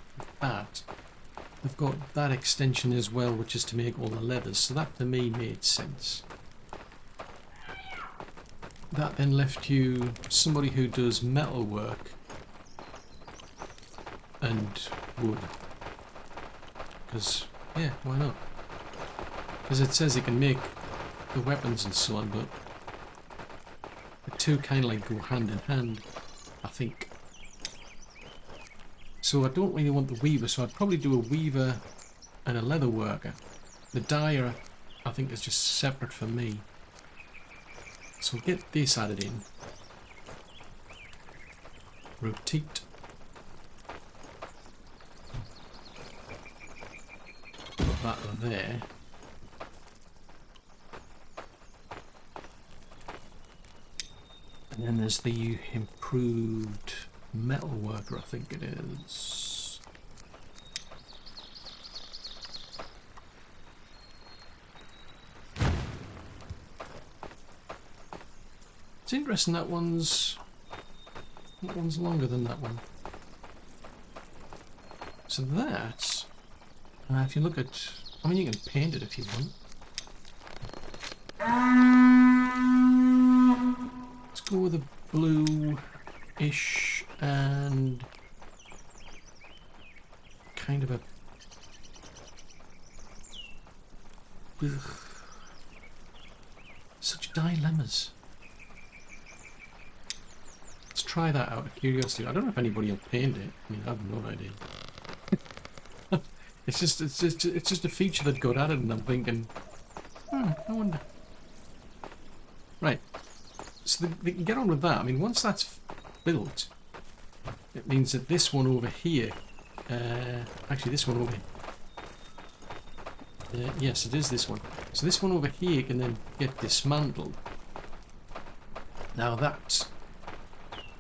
that extension as well, which is to make all the leathers, so that to me made sense. That then left you somebody who does metal work and wood. Because, yeah, why not? Because it says it can make the weapons and so on, but the two kind of like go hand in hand, I think. So I don't really want the weaver, so I'd probably do a weaver and a leather worker. The dyer, I think, is just separate for me. So we'll get this added in. Rotate. Put that there. And then there's the improved metal worker, I think it is. It's interesting that one's longer than that one. So that, if you look at, I mean, you can paint it if you want. Let's go with a blue-ish and kind of a such dilemmas. Let's try that out of curiosity. I don't know if anybody will paint it. I mean, I have no idea. It's just a feature that got added, and I'm thinking, I wonder. Right. So they can get on with that. I mean, once that's built, it means that this one over here, actually this one over here, yes, it is this one. So this one over here can then get dismantled. Now that,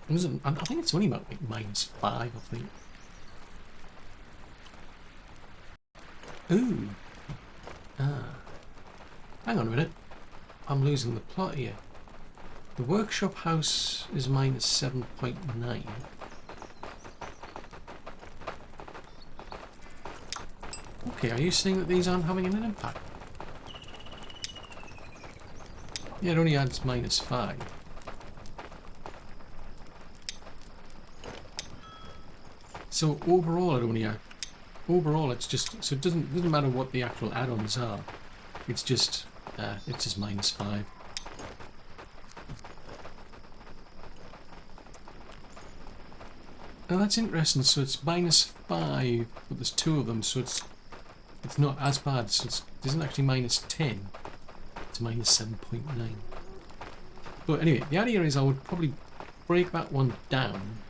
I think it's only about like -5, I think. Ooh. Hang on a minute. I'm losing the plot here. The workshop house is -7.9. Okay, are you saying that these aren't having an impact? Yeah, it only adds -5. So overall, it's just, so it doesn't matter what the actual add-ons are. It's just -5. Now that's interesting. So it's -5, but there's 2 of them, so it's not as bad. So it isn't actually -10. It's -7.9. But anyway, the idea is I would probably break that one down,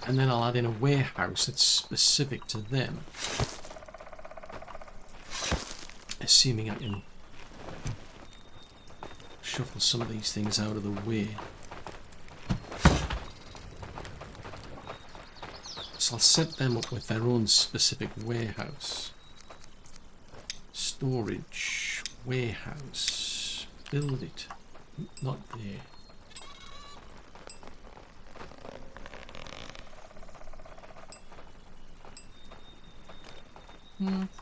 and then I'll add in a warehouse that's specific to them. Assuming I can shuffle some of these things out of the way. So I'll set them up with their own specific warehouse. Storage, warehouse, build it. Not there.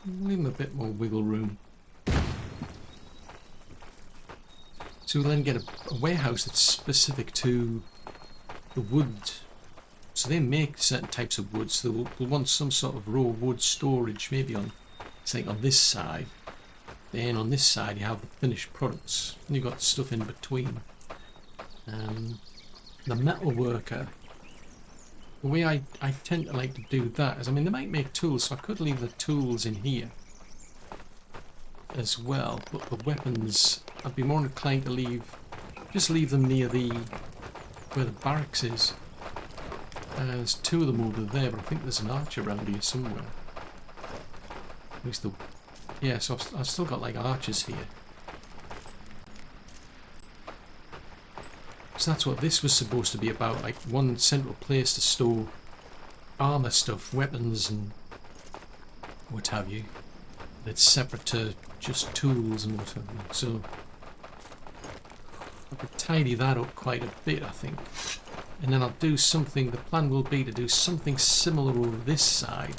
Leave them a bit more wiggle room. So we'll then get a warehouse that's specific to the wood. So they make certain types of wood, so they'll want some sort of raw wood storage, maybe on, say, on this side. Then on this side you have the finished products, and you've got stuff in between. The metal worker, the way I tend to like to do that is, I mean, they might make tools, so I could leave the tools in here as well, but the weapons, I'd be more inclined to just leave them near where the barracks is. There's 2 of them over there, but I think there's an archer around here somewhere. At least yeah, so I've still got like archers here. So that's what this was supposed to be about, like one central place to store armor stuff, weapons and what have you. That's separate to just tools and what have you. So I could tidy that up quite a bit, I think. And then I'll do something, the plan will be to do something similar over this side.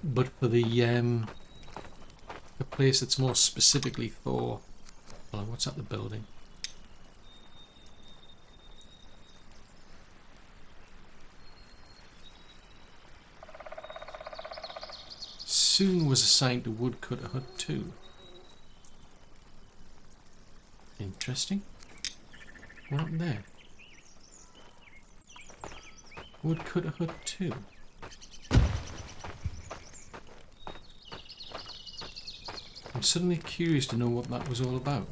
But for the place that's more specifically for, well, what's that, the building? Soon was assigned to Woodcutter Hut 2. Interesting. What happened there? Woodcutter Hut 2. I'm suddenly curious to know what that was all about.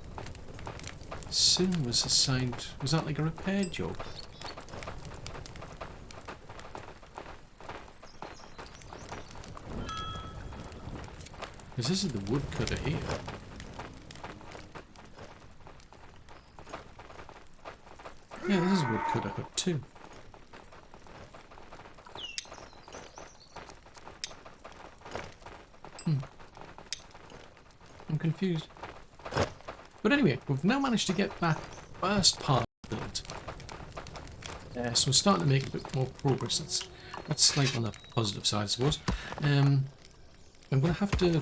Soon was assigned... Was that like a repair job? Because this is the woodcutter here. Yeah, this is Woodcutter Hut 2. I'm confused. But anyway, we've now managed to get that first part built. So we're starting to make a bit more progress. That's like on the positive side, I suppose. I'm going to have to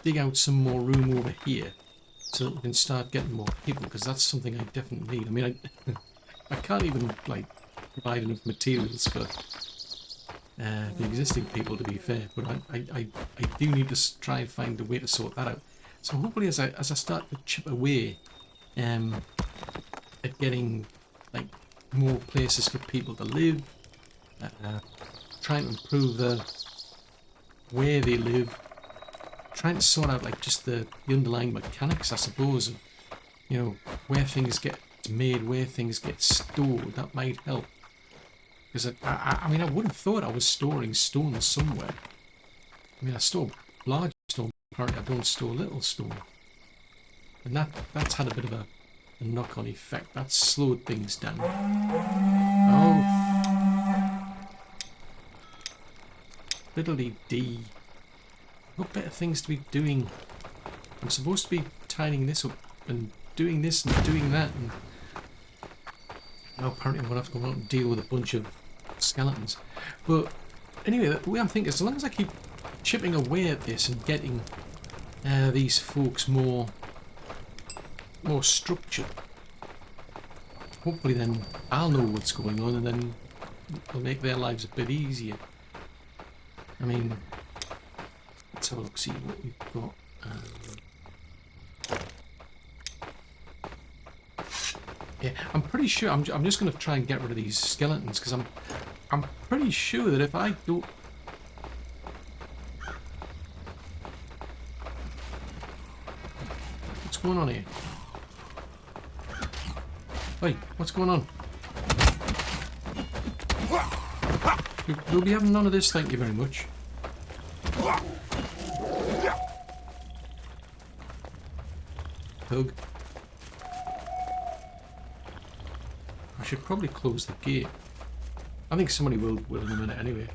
dig out some more room over here so that we can start getting more people, because that's something I definitely need. I mean, I can't even like provide enough materials for the existing people, to be fair, but I do need to try and find a way to sort that out. So hopefully as I start to chip away at getting like more places for people to live, trying to improve the where they live, trying to sort out like just the underlying mechanics, I suppose, of, you know, where things get made, where things get stored. That might help. Because I mean, I would have thought I was storing stone somewhere. I mean, I store large stone, apparently I don't store little stone. And that's had a bit of a knock-on effect. That's slowed things down. Oh. Fiddly-dee. What better things to be doing? I'm supposed to be tidying this up and doing this and doing that, and now apparently I'm going to have to go out and deal with a bunch of skeletons. But anyway, the way I'm thinking, as long as I keep chipping away at this and getting these folks more structured, hopefully then I'll know what's going on, and then it'll make their lives a bit easier. I mean, let's have a look, see what we've got. Yeah, I'm pretty sure, I'm just going to try and get rid of these skeletons, because I'm pretty sure that if I go... What's going on here? Hey, what's going on? We'll be having none of this, thank you very much. Hug. I should probably close the gate. I think somebody will in a minute anyway.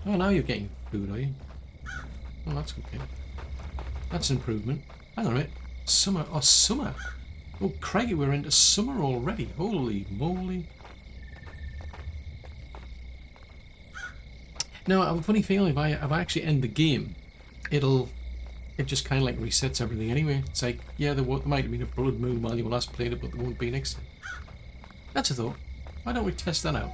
Oh, now you're getting food, are you? Oh, that's okay. That's an improvement. Hang on a minute. Summer. Oh, summer. Oh, crikey, we're into summer already. Holy moly. Now, I have a funny feeling if I actually end the game, it just kind of like resets everything anyway. It's like, yeah, there might have been a blood moon while you last played it, but there won't be next time. That's a thought. Why don't we test that out?